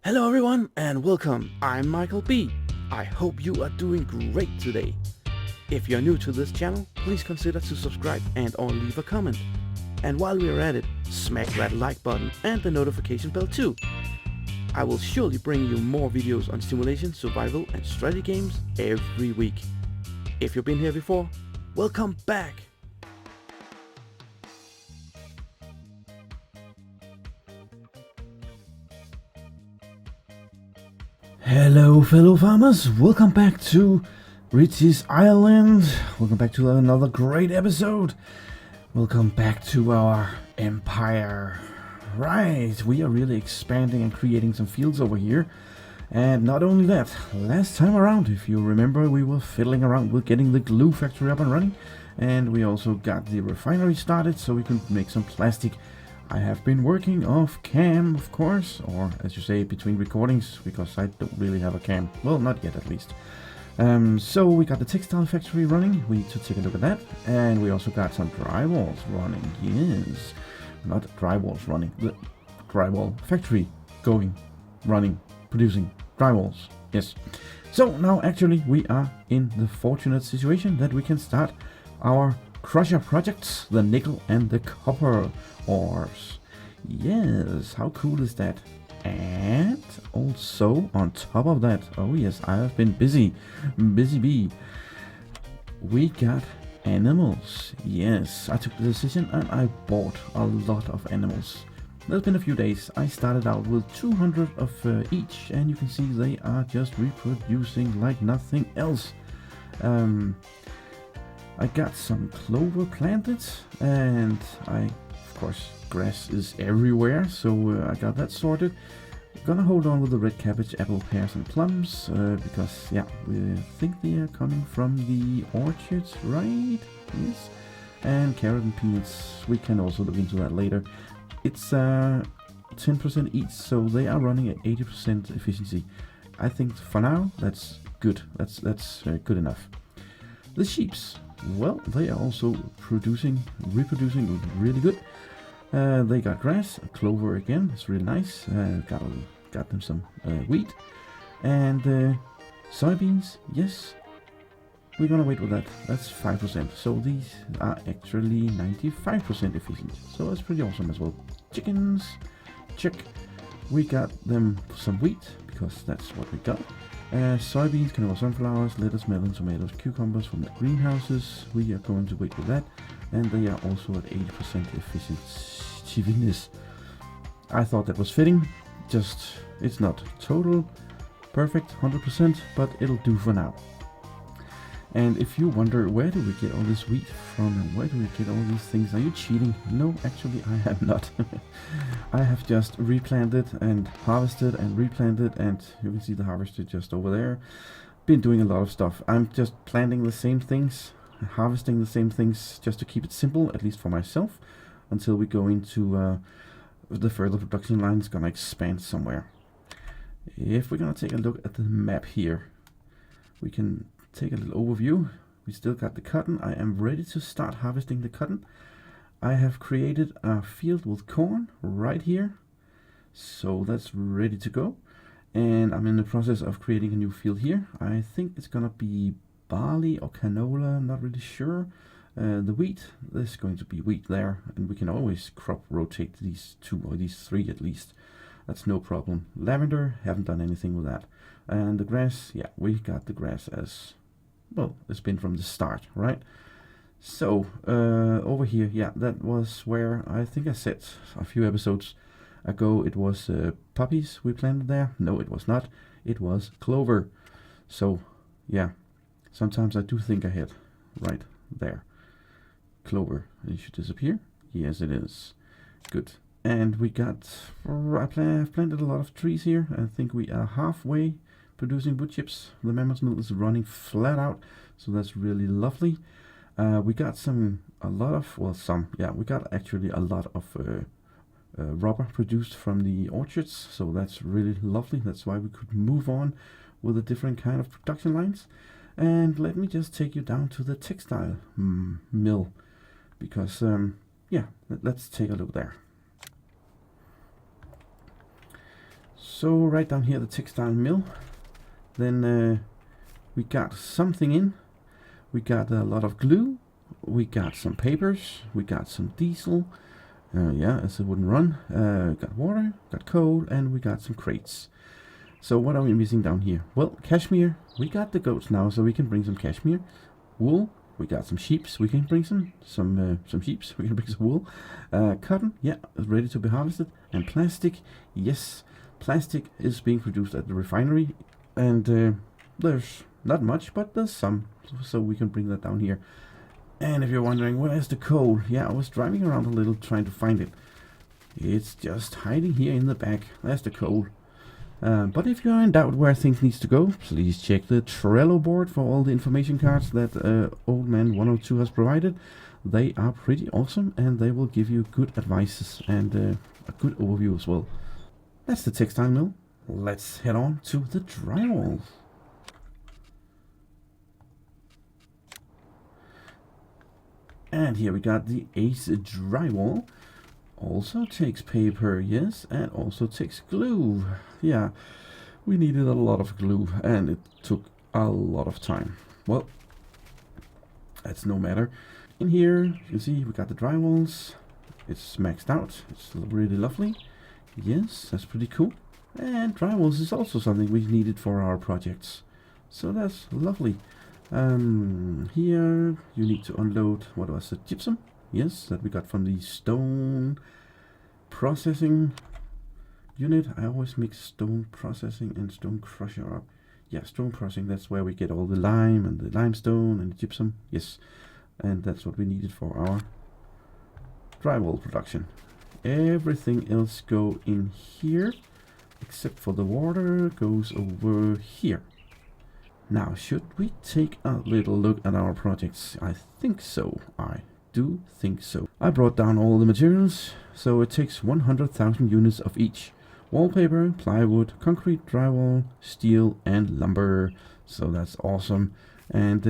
Hello everyone and welcome, I'm Michael B. I hope you are doing great today. If you're new to this channel, please consider to subscribe and or leave a comment. And while we're at it, smack that like button and the notification bell too. I will surely bring you more videos on simulation, survival and strategy games every week. If you've been here before, welcome back! Hello fellow farmers, welcome back to Riccis Island. Welcome back to another great episode. Welcome back to our empire. Right, we are really expanding and creating some fields over here. And not only that, last time around, if you remember, we were fiddling around with getting the glue factory up and running. And we also got the refinery started so we could make some plastic. I have been working off cam, of course, or as you say, between recordings, because I don't really have a cam. Well, not yet at least. So we got the textile factory running. We need to take a look at that. And we also got some drywalls running. Yes, not drywalls running. The drywall factory going, running, producing drywalls. Yes. So now actually we are in the fortunate situation that we can start our crusher projects, the nickel and the copper ores. Yes, how cool is that? And also on top of that, oh yes, I have been busy bee. We got animals. Yes, I took the decision and I bought a lot of animals. There's been a few days. I started out with 200 of each, and you can see they are just reproducing like nothing else. I got some clover planted, and of course, grass is everywhere, so I got that sorted. Gonna hold on with the red cabbage, apple, pears, and plums, because, yeah, we think they are coming from the orchards, right? Yes. And carrot and peanuts, we can also look into that later. It's 10% each, so they are running at 80% efficiency. I think for now, that's good. That's good enough. The sheeps. Well, they are also reproducing really good. They got grass, clover again, it's really nice. Got them some wheat and soybeans. Yes, we're gonna wait with that. That's 5%. So these are actually 95% efficient. So that's pretty awesome as well. Chickens, check. We got them some wheat because that's what we got. Soybeans, canola, sunflowers, lettuce, melon, tomatoes, cucumbers from the greenhouses. We are going to wait with that, and they are also at 80% efficiency. I thought that was fitting. Just, it's not total perfect 100%, but it'll do for now. And if you wonder, where do we get all this wheat from and where do we get all these things? Are you cheating? No, actually I am not. I have just replanted and harvested and replanted, and you can see the harvester just over there. Been doing a lot of stuff. I'm just planting the same things, harvesting the same things, just to keep it simple, at least for myself, until we go into the further production line is gonna expand somewhere. If we're gonna take a look at the map here, we can take a little overview. We still got the cotton. I am ready to start harvesting the cotton. I have created a field with corn right here, so that's ready to go. And I'm in the process of creating a new field here. I think it's gonna be barley or canola, not really sure. The wheat, there's going to be wheat there, and we can always crop rotate these two or these three at least. That's no problem. Lavender, haven't done anything with that. And the grass, yeah, we got the grass as well. It's been from the start, right? So over here, yeah, that was where I think I said a few episodes ago it was poppies we planted there. No, it was not. It was clover. So yeah, sometimes I do think ahead. Right there, clover. It should disappear. Yes, it is. Good. And we got, I've planted a lot of trees here. I think we are halfway producing wood chips. The mammoth mill is running flat out, so that's really lovely. We got we got actually a lot of rubber produced from the orchards, so that's really lovely. That's why we could move on with a different kind of production lines. And let me just take you down to the textile mill, because yeah, let's take a look there. So right down here, the textile mill. Then we got something in. We got a lot of glue. We got some papers. We got some diesel. Yeah, as it wouldn't run. Got water, got coal, and we got some crates. So what are we missing down here? Well, cashmere. We got the goats now, so we can bring some cashmere. Wool. We got some sheeps. We can bring some sheeps. We can bring some wool. Cotton. Yeah, ready to be harvested. And plastic. Yes, plastic is being produced at the refinery, and there's not much, but there's some. So we can bring that down here. And if you're wondering, where's the coal? Yeah, I was driving around a little trying to find it. It's just hiding here in the back. There's the coal. But if you're in doubt where things needs to go, please check the Trello board for all the information cards that Oldman 102 has provided. They are pretty awesome, and they will give you good advices and a good overview as well. That's the textile mill. Let's head on to the drywall. And here we got the Ace drywall. Also takes paper, yes, and also takes glue. Yeah, we needed a lot of glue, and it took a lot of time. Well, that's no matter. In here, you can see we got the drywalls. It's maxed out. It's really lovely. Yes, that's pretty cool. And drywalls is also something we needed for our projects. So that's lovely. Here you need to unload, what was it, gypsum? Yes, that we got from the stone processing unit. I always mix stone processing and stone crusher up. Yeah, stone processing, that's where we get all the lime and the limestone and the gypsum. Yes, and that's what we needed for our drywall production. Everything else go in here, except for the water goes over here. Now, should we take a little look at our projects? I think so. I do think so. I brought down all the materials, so it takes 100,000 units of each. Wallpaper, plywood, concrete, drywall, steel, and lumber. So that's awesome. And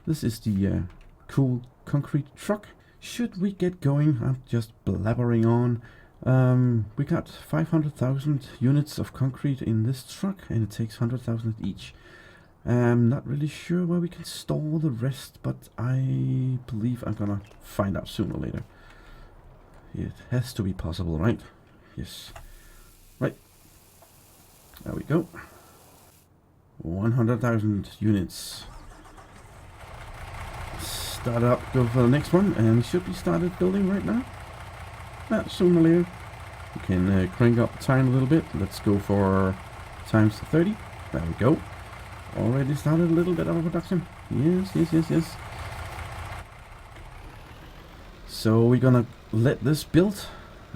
this is the cool concrete truck. Should we get going? I'm just blabbering on. We got 500,000 units of concrete in this truck, and it takes 100,000 each. I'm not really sure where we can store the rest, but I believe I'm gonna find out sooner or later. It has to be possible, right? Yes. Right. There we go. 100,000 units. Start up, go for the next one, and should we started building right now? Sooner or later. We can crank up the time a little bit. Let's go for times 30. There we go. Already started a little bit of a production. Yes. So we're gonna let this build,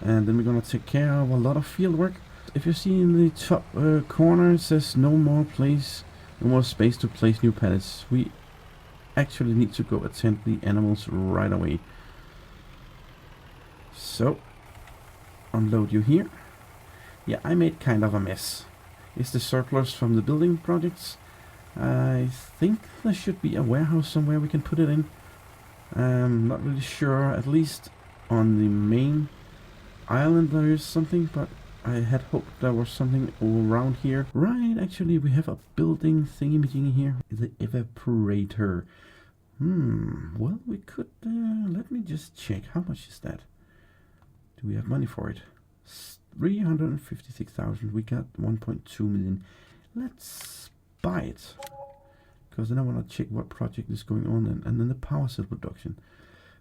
and then we're gonna take care of a lot of field work. If you see in the top corner, it says no more space to place new pallets. We actually need to go attend the animals right away. So unload you here. Yeah, I made kind of a mess. It's the surplus from the building projects. I think there should be a warehouse somewhere we can put it in. Not really sure. At least on the main island there is something, but I had hoped there was something all around here. Right, actually we have a building thingy-majiggy here. The evaporator. Well, we could... let me just check. How much is that? Do we have money for it? 356,000. We got 1.2 million. Let's buy it, because then I want to check what project is going on, and then the power cell production.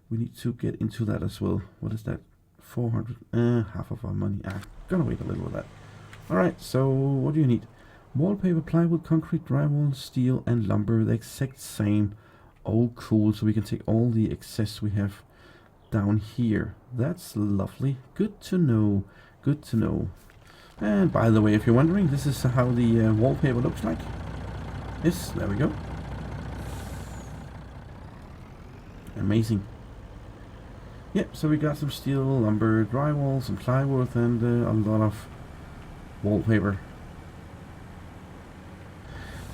We need to get into that as well. What is that? 400. Half of our money. Gonna wait a little with that. Alright, so what do you need? Wallpaper, plywood, concrete, drywall, steel, and lumber. The exact same. Oh, cool. So we can take all the excess we have down here. That's lovely. Good to know. Good to know. And by the way, if you're wondering, this is how the wallpaper looks like. Yes, there we go. Amazing. Yep, so we got some steel, lumber, drywall, some plywood, and a lot of wallpaper.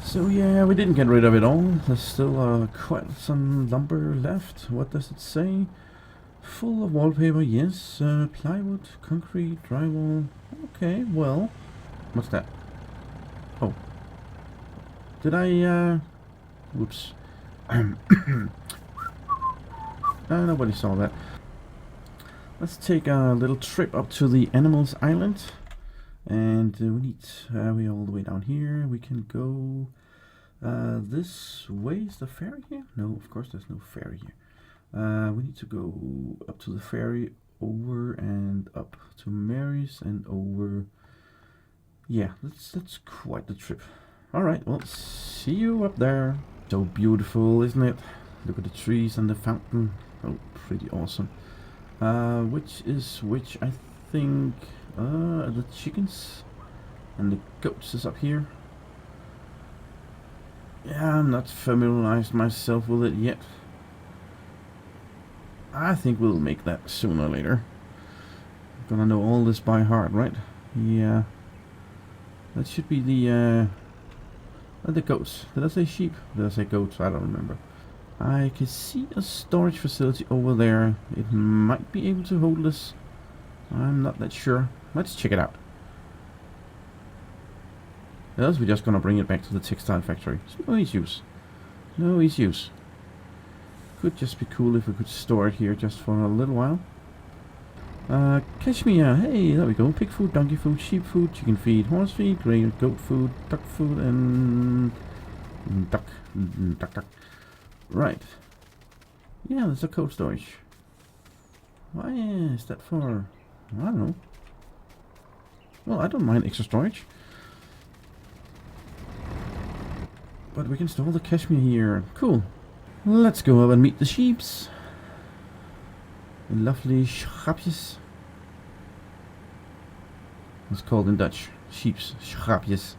So yeah, we didn't get rid of it all. There's still quite some lumber left. What does it say? Full of wallpaper, yes. Plywood, concrete, drywall. Okay, well, What's that? Oh. Did I, whoops. Nobody saw that. Let's take a little trip up to the Animals Island. And we need, we're all the way down here. We can go this way. Is the ferry here? No, of course there's no ferry here. We need to go up to the ferry, over and up to Mary's and over. Yeah, that's quite the trip. Alright, well, see you up there. So beautiful, isn't it? Look at the trees and the fountain. Oh, pretty awesome. Which is which? I think the chickens and the goats is up here. Yeah, I'm not familiarized myself with it yet. I think we'll make that sooner or later. I'm gonna know all this by heart, right? Yeah. That should be the goats. Did I say sheep? Did I say goats? I don't remember. I can see a storage facility over there. It might be able to hold us. I'm not that sure. Let's check it out. Else we're just gonna bring it back to the textile factory. No issues. No issues. Could just be cool if we could store it here just for a little while. Cashmere. Hey, there we go. Pig food, donkey food, sheep food, chicken feed, horse feed, grain, goat food, duck food, and duck. Right. Yeah, there's a cold storage. Why is that for? I don't know. Well, I don't mind extra storage. But we can store the cashmere here. Cool. Let's go up and meet the sheeps. The lovely schaapjes. It's called in Dutch. Sheeps. Schaapjes.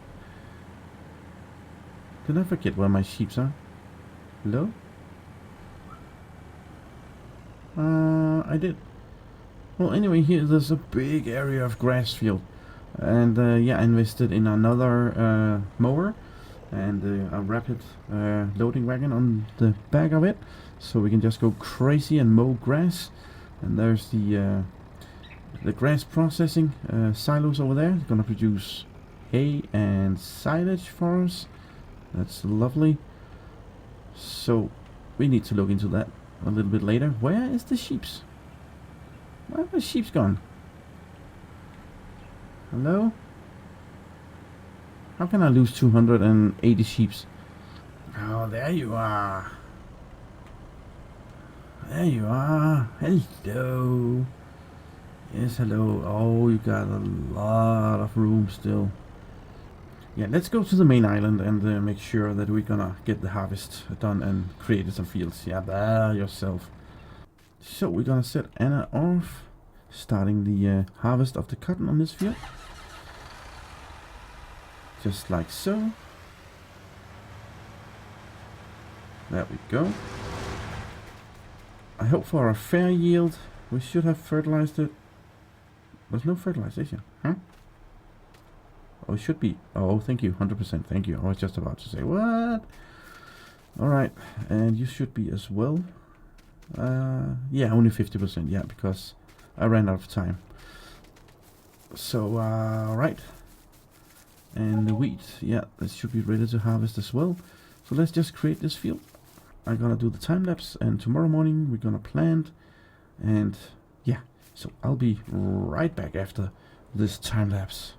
Did I forget where my sheeps are? Hello? I did. Well, anyway, here there's a big area of grass field. And yeah, I invested in another mower. And a rapid loading wagon on the back of it. So we can just go crazy and mow grass. And there's the grass processing silos over there. It's gonna produce hay and silage for us. That's lovely. So we need to look into that a little bit later. Where is the sheeps? Where have the sheeps gone? Hello? How can I lose 280 sheeps? Oh, there you are. There you are. Hello. Yes, hello. Oh, you got a lot of room still. Yeah, let's go to the main island and make sure that we're gonna get the harvest done and create some fields. Yeah, there yourself. So we're gonna set Anna off, starting the harvest of the cotton on this field. Just like so. There we go. I hope for a fair yield. We should have fertilized it. There's no fertilization, huh? Oh, it should be. Oh, thank you, 100%. Thank you. I was just about to say, what? Alright, and you should be as well. Yeah, only 50%, yeah, because I ran out of time. So, right. And the wheat, yeah, that should be ready to harvest as well. So let's just create this field. I'm gonna do the time lapse, and tomorrow morning we're gonna plant. And yeah, so I'll be right back after this time lapse.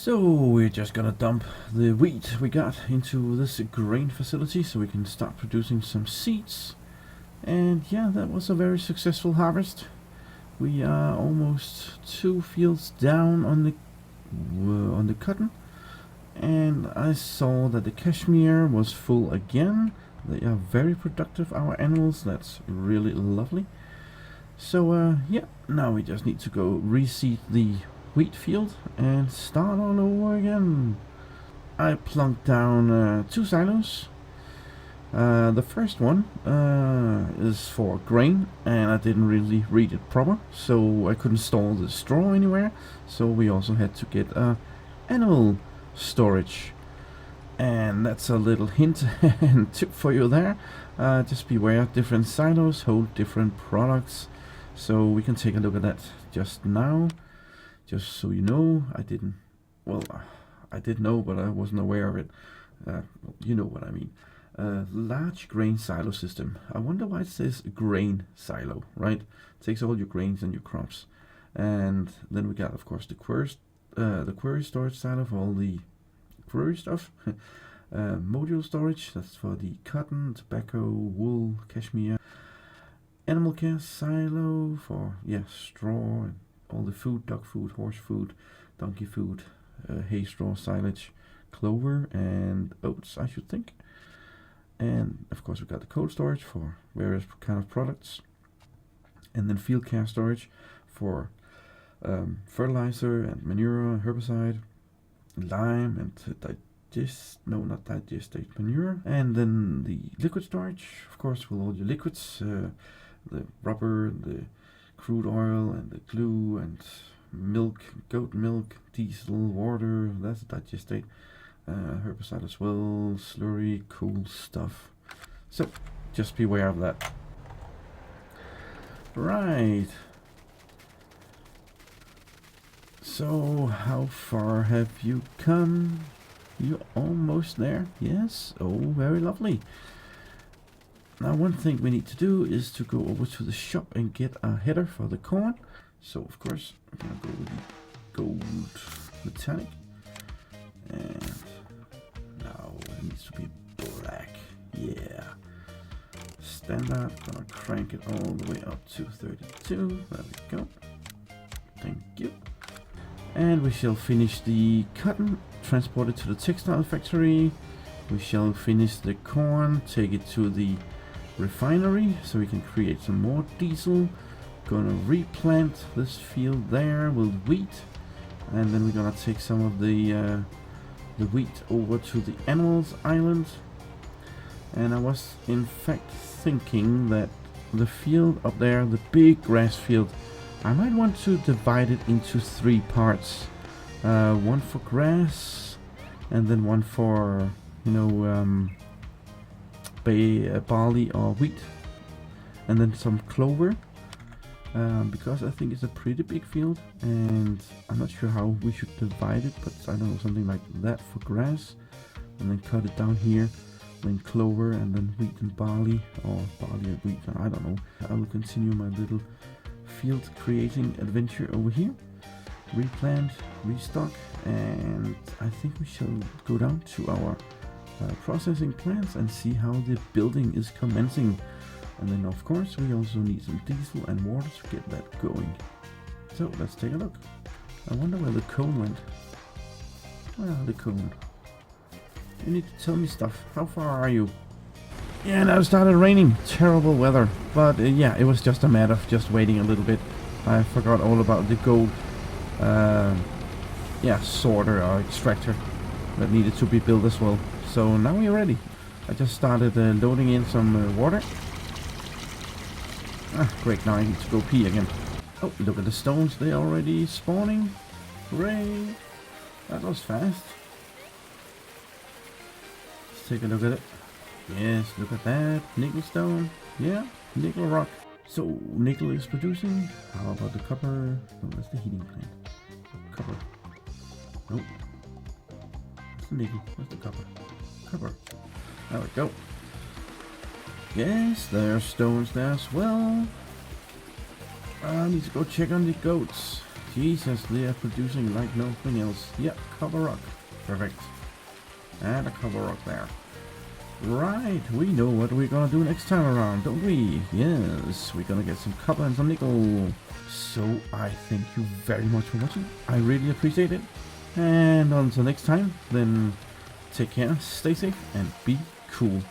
So we're just gonna dump the wheat we got into this grain facility so we can start producing some seeds. And yeah, that was a very successful harvest. We are almost 2 fields down on the cotton, and I saw that the cashmere was full again. They are very productive, our animals. That's really lovely. So yeah, now we just need to go reseed the wheat field and start all over again. I plunked down 2 silos. The first one is for grain, and I didn't really read it proper, so I couldn't store the straw anywhere. So we also had to get animal storage, and that's a little hint and tip for you there. Just beware, different silos hold different products, so we can take a look at that just now. Just so you know, I did know, but I wasn't aware of it. You know what I mean. Large grain silo system. I wonder why it says grain silo, right? It takes all your grains and your crops. And then we got, of course, the query storage silo for all the query stuff. Module storage, that's for the cotton, tobacco, wool, cashmere. Animal care silo for, yeah, straw and all the food, dog food, horse food, donkey food, hay straw, silage, clover, and oats, I should think. And of course we got the cold storage for various kind of products, and then field care storage for fertilizer and manure, herbicide, lime, and digestate manure. And then the liquid storage, of course, with all your liquids, the rubber, the crude oil, and the glue, and milk, goat milk, diesel, water, that's digestate, herbicide as well, slurry, cool stuff. So just beware of that. Right. So how far have you come? You're almost there. Yes. Oh, very lovely. Now one thing we need to do is to go over to the shop and get a header for the corn. So of course I'm gonna go with the gold metallic, and now it needs to be black. Yeah, standard. Gonna crank it all the way up to 32. There we go. Thank you. And we shall finish the cotton, transport it to the textile factory. We shall finish the corn, take it to the refinery so we can create some more diesel. Gonna replant this field there with wheat, and then we're gonna take some of the wheat over to the animals island. And I was in fact thinking that the field up there, the big grass field, I might want to divide it into 3 parts. One for grass, and then one for, you know, barley or wheat, and then some clover, because I think it's a pretty big field, and I'm not sure how we should divide it, but I don't know, something like that for grass, and then cut it down here, then clover, and then wheat and barley, or barley and wheat, I don't know. I will continue my little field creating adventure over here, replant, restock, and I think we shall go down to our processing plants and see how the building is commencing. And then of course we also need some diesel and water to get that going. So let's take a look. I wonder where the cone went. Well, the cone. You need to tell me stuff. How far are you? Yeah, now it started raining. Terrible weather. But yeah, it was just a matter of just waiting a little bit. I forgot all about the gold sorter or extractor that needed to be built as well. So now we're ready. I just started loading in some water. Ah, great, now I need to go pee again. Oh, look at the stones, they're already spawning. Hooray! That was fast. Let's take a look at it. Yes, look at that. Nickel stone. Yeah, nickel rock. So, nickel is producing. How about the copper? No, that's the heating plant. Copper. Nope. That's the nickel. That's the copper. Copper. There we go. Yes, there are stones there as well. I need to go check on the goats. Jesus, they are producing like nothing else. Yep, copper rock. Perfect. And a copper rock there. Right, we know what we're gonna do next time around, don't we? Yes, we're gonna get some copper and some nickel. So I thank you very much for watching. I really appreciate it. And until next time, then take care, stay safe, and be cool.